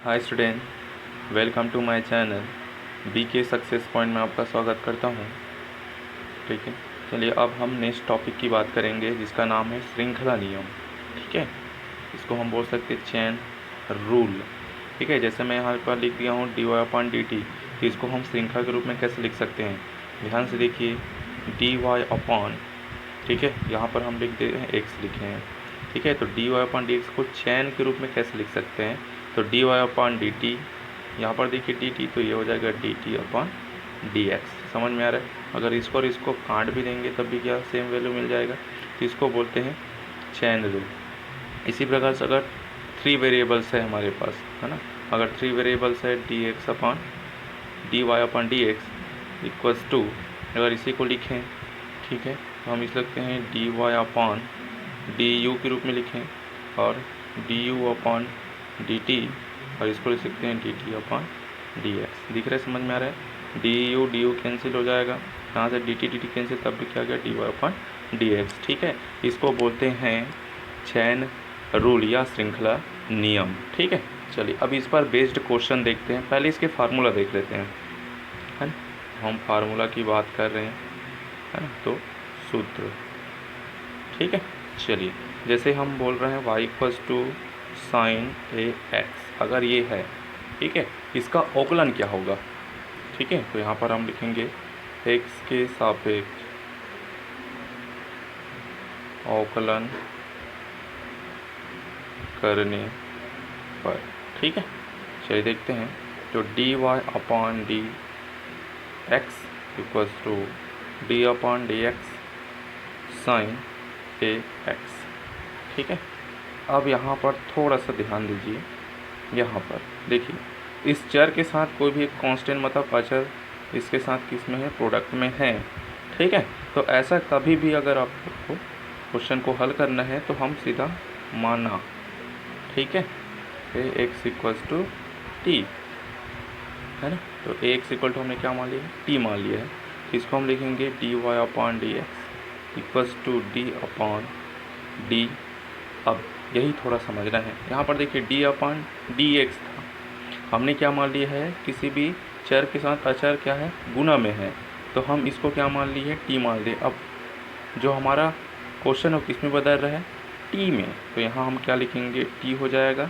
Hi student, welcome to my channel BK success point में आपका स्वागत करता हूँ। ठीक है, चलिए अब हम नेक्स्ट टॉपिक की बात करेंगे जिसका नाम है श्रृंखला नियम। ठीक है, इसको हम बोल सकते हैं चैन रूल। ठीक है, जैसे मैं यहाँ पर लिख दिया हूँ dy अपॉन डी टी, तो इसको हम श्रृंखला के रूप में कैसे लिख सकते हैं? ध्यान से देखिए, dy अपॉन, ठीक है, यहाँ पर हम लिख दे हैं x लिखे हैं। ठीक है, तो dy अपॉन डी को चैन के रूप में कैसे लिख सकते हैं? तो dy अपॉन डी टी, यहाँ पर देखिए dt, तो ये हो जाएगा dt अपॉन dx। समझ में आ रहा है? अगर इसको और इसको काट भी देंगे तब भी क्या सेम वैल्यू मिल जाएगा, तो इसको बोलते हैं चैन रूल। इसी प्रकार से अगर 3 वेरिएबल्स है हमारे पास, है ना, अगर 3 वेरिएबल्स है dx upon dy upon dx equals to, अगर इसी को लिखें, ठीक है, तो हम इस लिखते हैं dy अपॉन du के रूप में लिखें और du अपॉन dt, और इसको लिख सकते हैं dt अपॉन dx। दिख रहा है, समझ में आ रहा है? du कैंसिल हो जाएगा, यहाँ से dt कैंसिल, तब भी क्या गया dy अपॉन dx। ठीक है, इसको बोलते हैं चैन रूल या श्रृंखला नियम। ठीक है, चलिए अब इस पर बेस्ड क्वेश्चन देखते हैं। पहले इसके फार्मूला देख लेते हैं, है ना, हम फार्मूला की बात कर रहे हैं, है ना, तो सूत्र। ठीक है, चलिए जैसे हम बोल रहे हैं y equals to sine a x, अगर ये है, ठीक है, इसका अवकलन क्या होगा? ठीक है, तो यहाँ पर हम लिखेंगे x के सापेक्ष अवकलन करने पर। ठीक है, चलिए देखते हैं, तो dy upon d x equals to d upon d x sine a x. ठीक है, अब यहाँ पर थोड़ा सा ध्यान दीजिए, यहाँ पर देखिए इस चर के साथ कोई भी एक कांस्टेंट मतलब अचर इसके साथ किस में है, प्रोडक्ट में है। ठीक है, तो ऐसा कभी भी अगर आपको क्वेश्चन को हल करना है तो हम सीधा माना, ठीक है, एक्स इक्वल्स टू टी, है ना, तो एक्स इक्वल टू हमने क्या मान लिया है, टी मान लिया है। इसको हम लिखेंगे d y upon d x equals to d upon d. अब यही थोड़ा समझना है, यहाँ पर देखिए डी अपॉन डी एक्स था, हमने क्या मान लिया है, किसी भी चर के साथ अचर क्या है, गुना में है, तो हम इसको क्या मान लिए, टी मान लिए। अब जो हमारा क्वेश्चन है किस में बदल रहा है, टी में, तो यहाँ हम क्या लिखेंगे, टी हो जाएगा,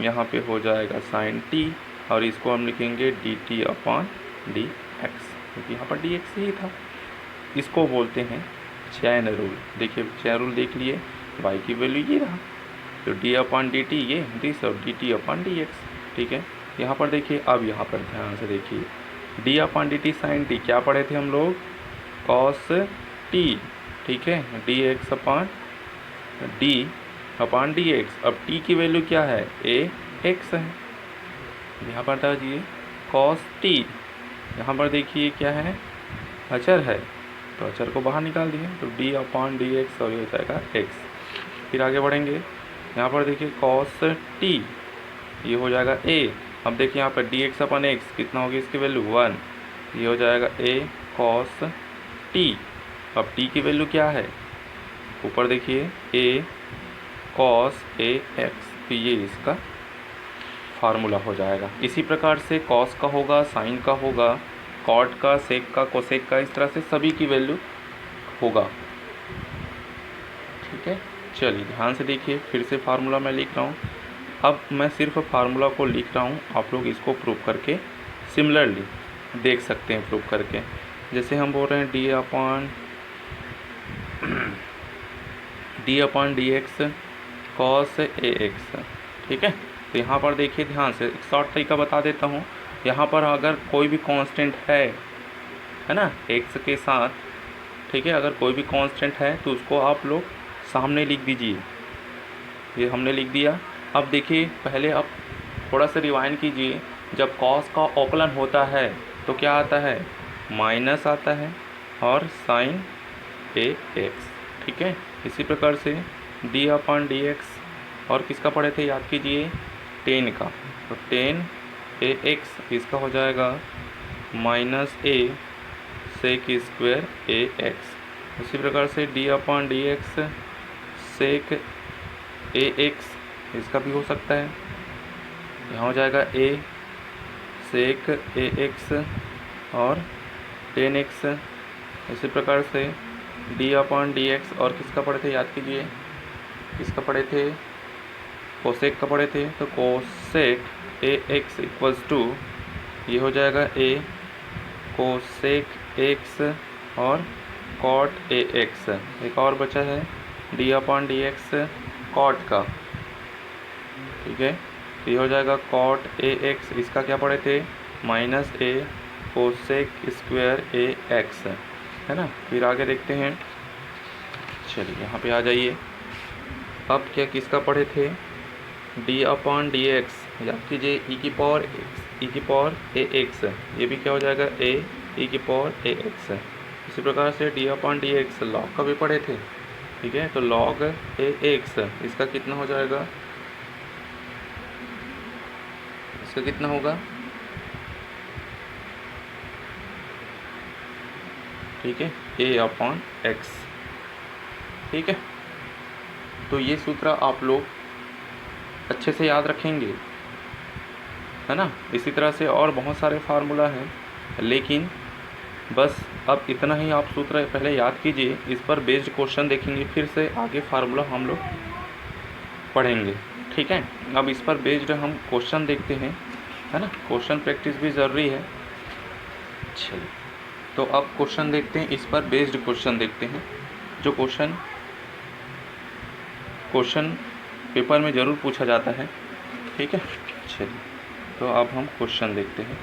यहाँ पे हो जाएगा साइन टी, और इसको हम लिखेंगे D t upon d x, क्योंकि यहाँ पर डी एक्स ही था। इसको बोलते हैं चैन रूल। देखिए चैन रूल देख लिए, वाई की वैल्यू ये रहा, तो डी अपॉन डी टी ये दिस, और D t upon d x. ठीक है, यहाँ पर देखिए, अब यहाँ पर ध्यान से देखिए, d upon d t sine t क्या पढ़े थे हम लोग, कॉस टी। ठीक है, d x upon d x. अब टी की वैल्यू क्या है, ए एक्स है, यहाँ पर दीजिए कॉस टी, यहाँ पर देखिए क्या है, अचर है, तो अचर को बाहर निकाल दिए, तो डी अपॉन डी एक्स और ये हो जाएगा एक्स। फिर आगे बढ़ेंगे, यहाँ पर देखिए कॉस टी, ये हो जाएगा ए। अब देखिए यहाँ पर डी एक्स अपॉन एक्स कितना होगी, इसकी वैल्यू 1, ये हो जाएगा ए कॉस टी। अब टी की वैल्यू क्या है, ऊपर देखिए ए कॉस ए एक्स, तो ये इसका फार्मूला हो जाएगा। इसी प्रकार से कॉस का होगा, साइन का होगा, कॉट का, सेक का, कोसेक का, इस तरह से सभी की वैल्यू होगा। ठीक है, चलिए ध्यान से देखिए, फिर से फार्मूला मैं लिख रहा हूँ। अब मैं सिर्फ फार्मूला को लिख रहा हूँ, आप लोग इसको प्रूव करके सिमिलरली देख सकते हैं प्रूव करके। जैसे हम बोल रहे हैं d upon d x cos a x. ठीक है, तो यहाँ पर देखिए ध्यान से, एक शॉर्ट तरीका बता देता हूँ। यहाँ पर अगर कोई भी कांस्टेंट है ना, एक्स के साथ, ठीक है, अगर कोई भी कांस्टेंट है तो उसको आप लोग सामने लिख दीजिए, ये हमने लिख दिया। अब देखिए पहले आप थोड़ा सा रिवाइंड कीजिए, जब कॉस का अवकलन होता है तो क्या आता है, माइनस आता है, और साइन ए एक्स। ठीक है, इसी प्रकार से डी अपॉन डी एक्स, और किसका पढ़े थे, याद कीजिए, टेन का, तो टेन ए एक्स, इसका हो जाएगा minus a sec square a x. इसी प्रकार से d upon d x sec a x, इसका भी हो सकता है, यहाँ हो जाएगा a sec ax और 10x। इसी प्रकार से d अपॉन डी एक्स, और किसका पढ़े थे, याद कीजिए, किसका पढ़े थे, कोसेक का पढ़े थे। तो cosec a x equals to, ये हो जाएगा a कोसेक एक्स और कॉट ए एक्स। एक और बचा है d upon d x cot का, ठीक है। तो ये हो जाएगा कॉट ए एक्स, इसका क्या पढ़े थे, minus a cosec square a x, है ना। फिर आगे देखते हैं, चलिए यहाँ पे आ जाइए। अब क्या किसका पढ़े थे, d अपॉन डी एक्स, याद कीजिए ई की पावर ए एक्स, ये भी क्या हो जाएगा a ई की पावर ए एक्स। इसी प्रकार से d upon d x log का भी पढ़े थे, ठीक है। तो लॉग ए एक्स, इसका कितना हो जाएगा, इसका कितना होगा, ठीक है, a अपॉन एक्स, ठीक है। तो ये सूत्र आप लोग अच्छे से याद रखेंगे, है ना। इसी तरह से और बहुत सारे फार्मूला हैं, लेकिन बस अब इतना ही आप सूत्र पहले याद कीजिए। इस पर बेस्ड क्वेश्चन देखेंगे, फिर से आगे फार्मूला हम लोग पढ़ेंगे, ठीक है। अब इस पर बेस्ड हम क्वेश्चन देखते हैं, है ना। क्वेश्चन प्रैक्टिस भी ज़रूरी है। चलिए, तो अब क्वेश्चन देखते हैं, इस पर बेस्ड क्वेश्चन देखते हैं, जो क्वेश्चन पेपर में ज़रूर पूछा जाता है, ठीक है। चलिए, तो अब हम क्वेश्चन देखते हैं।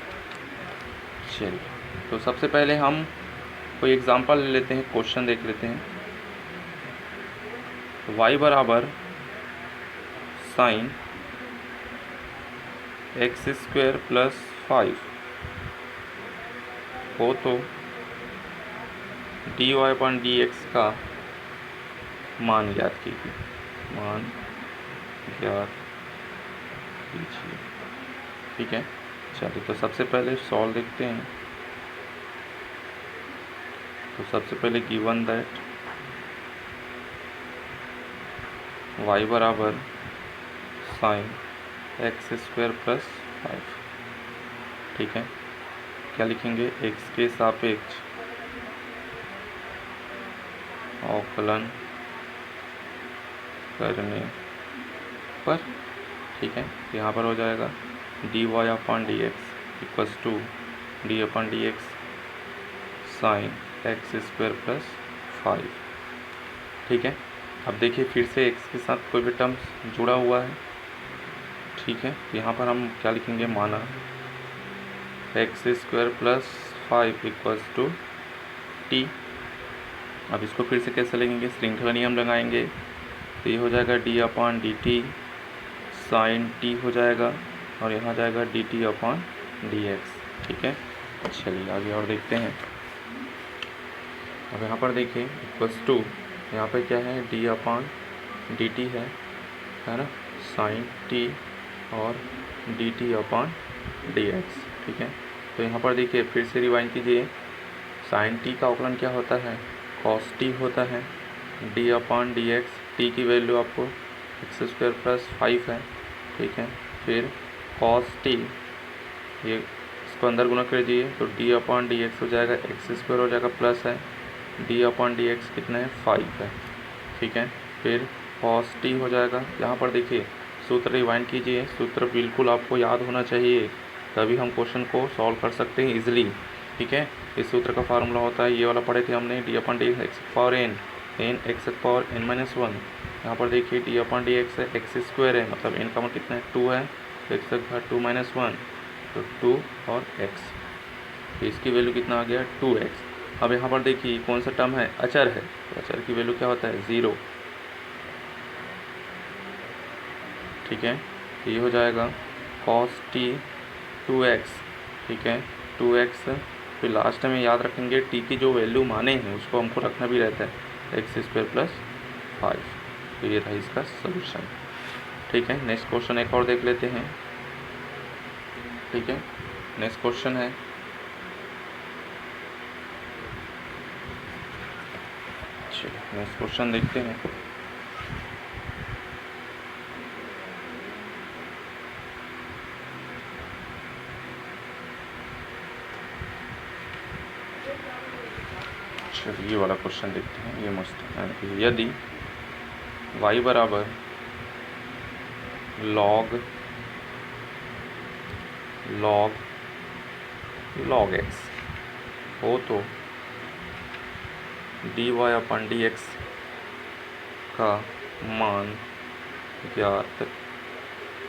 चलिए, तो सबसे पहले हम कोई एग्जांपल ले लेते हैं, क्वेश्चन देख लेते हैं। y बराबर साइन एक्स स्क्वायर प्लस 5 हो तो dy अपॉन डी एक्स का मान ज्ञात कीजिए, मान ज्ञात कीजिए, ठीक है। चलिए, तो सबसे पहले सॉल्व देखते हैं। तो सबसे पहले गिवन दैट y बराबर साइन एक्स स्क्वायर प्लस 5, ठीक है। क्या लिखेंगे, x के सापेक्ष अवकलन करने पर, ठीक है। यहाँ पर हो जाएगा dy upon d x equals to d upon d x sine x square plus 5, ठीक है। अब देखिए, फिर से x के साथ कोई भी टर्म्स जुड़ा हुआ है, ठीक है। यहाँ पर हम क्या लिखेंगे, माना x square plus 5 equals to t. अब इसको फिर से कैसे लिखेंगे, श्रृंखला नियम लगाएंगे। तो ये हो जाएगा d upon d t sine t हो जाएगा, और यहाँ जाएगा d t upon d x, ठीक है। चलिए आगे और देखते हैं। अब यहाँ पर देखिए इक्वल्स टू, यहाँ पर क्या है, डी अपॉन डी टी है ना, साइन टी और D t upon d x, ठीक है। तो यहाँ पर देखिए, फिर से रिवाइंड कीजिए। साइन टी का अवकलन क्या होता है, कॉस टी होता है, D upon d x, T की वैल्यू आपको एक्स स्क्वायर प्लस 5 है, ठीक है। फिर कॉस टी, ये इसको अंदर गुना कर दीजिए, तो डी अपॉन डी एक्स हो जाएगा, एक्स स्क्वायर हो जाएगा प्लस है, डी अपॉन डी एक्स कितना है, 5 है, ठीक है। फिर कॉस टी हो जाएगा। यहाँ पर देखिए सूत्र रिवाइंड कीजिए, सूत्र बिल्कुल आपको याद होना चाहिए, तभी हम क्वेश्चन को सॉल्व कर सकते हैं इजीली, ठीक है। इस सूत्र का फार्मूला होता है, ये वाला पढ़े थे हमने, d upon d x power n x power n minus 1। यहाँ पर देखिए डी अपॉन डी एक्स है, एक्स स्क्वायर है, मतलब n का मतलब कितना है, 2 है, तो एक्स का 2 माइनस 1, तो 2 और x, तो इसकी वैल्यू कितना आ गया, 2x। अब यहाँ पर देखिए कौन सा टर्म है, अचर है, तो अचर की वैल्यू क्या होता है, 0, ठीक है। ये हो जाएगा cos t 2x, ठीक है, 2x। फिर लास्ट में याद रखेंगे t की जो वैल्यू माने हैं उसको हमको रखना भी रहता है, एक्स स्क्वायर प्लस 5। तो ये था इसका सलूशन, ठीक है। नेक्स्ट क्वेश्चन एक और देख लेते हैं, ठीक है। नेक्स्ट क्वेश्चन है, चलिए नेक्स्ट क्वेश्चन देखते हैं। तो चलिए ये वाला क्वेश्चन देखते हैं, ये मस्त है। यदि y बराबर log x हो तो dy अपन dx का मान ज्ञात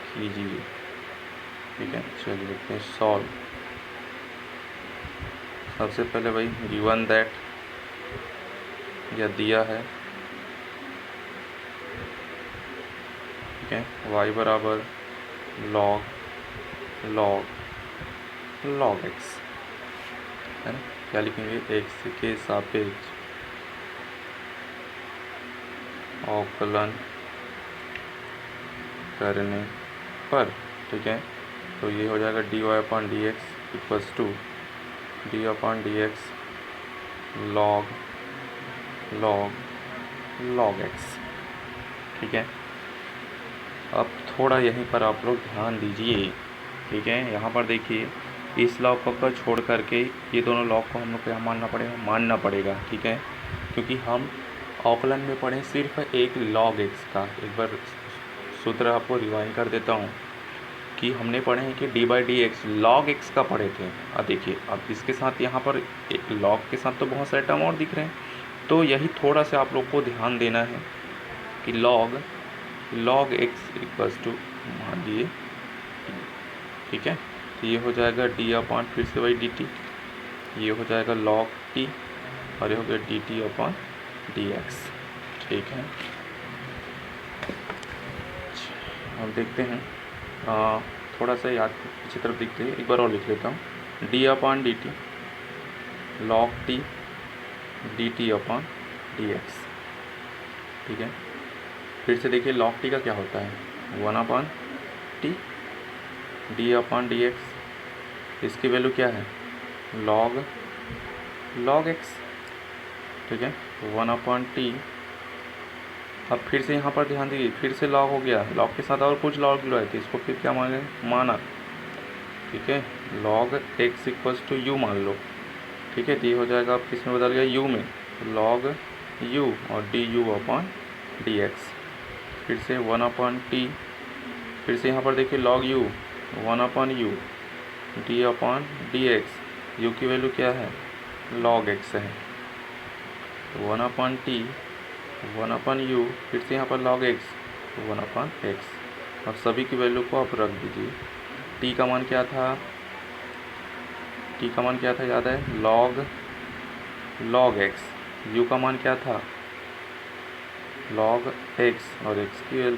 कीजिए। ठीक है, चलिए देखते हैं सॉल्व। सबसे पहले भाई गिवन दैट यह दिया है, ठीक है, y बराबर log x है ना। क्या लिखेंगे, x के सापेक्ष अवकलन करने पर, ठीक है, तो ये हो जाएगा dy upon d x equals to d upon d x log x। ठीक है, अब थोड़ा यहीं पर आप लोग ध्यान दीजिए। ठीक है, यहाँ पर देखिए इस लॉग को छोड़ करके ये दोनों लॉग को हम लोग को यहाँ मानना पड़ेगा। ठीक है, क्योंकि हम अवकलन में पढ़े सिर्फ एक log x का। एक बार सूत्र आपको रिवाइंड कर देता हूँ कि हमने पढ़े हैं कि D by D x log x का पढ़े थे। अब देखिए, अब इसके साथ यहाँ पर एक log के साथ तो बहुत सारे टर्म और दिख रहे हैं, तो यही थोड़ा सा आप लोग को ध्यान देना है कि log x इक्वल्स टू मान दिए। ठीक है, तो ये हो जाएगा डी अपॉन फिर से वही डी टी, ये हो जाएगा log t और ये हो गया D t upon d x. ठीक है, अब देखते हैं थोड़ा सा याद पीछे तरफ दिखते हैं, एक बार और लिख लेता हूँ। D upon d T log t D t upon d x. ठीक है, फिर से देखिए log t का क्या होता है, 1 upon T D upon d x. इसकी वैल्यू क्या है, log x। ठीक है, 1 अपॉन टी। अब फिर से यहाँ पर ध्यान दीजिए, फिर से log हो गया, log के साथ और कुछ log लो है तो इसको फिर क्या माना। ठीक है, log x equals to u मान लो। ठीक है, तो ये हो जाएगा, अब किस में बदल गया, u में, log u और D you upon d x. फिर से 1 अपॉन टी, फिर से यहाँ पर देखिए log u 1 upon U D upon d x. You की वैल्यू क्या है, log x है, 1 अपॉन टी 1 अपॉन यू, फिर से यहाँ पर log x 1 अपॉन एक्स। अब सभी की वैल्यू को आप रख दीजिए। t का मान क्या था, याद है, log x। u का मान क्या था, log x और x की वैल्यू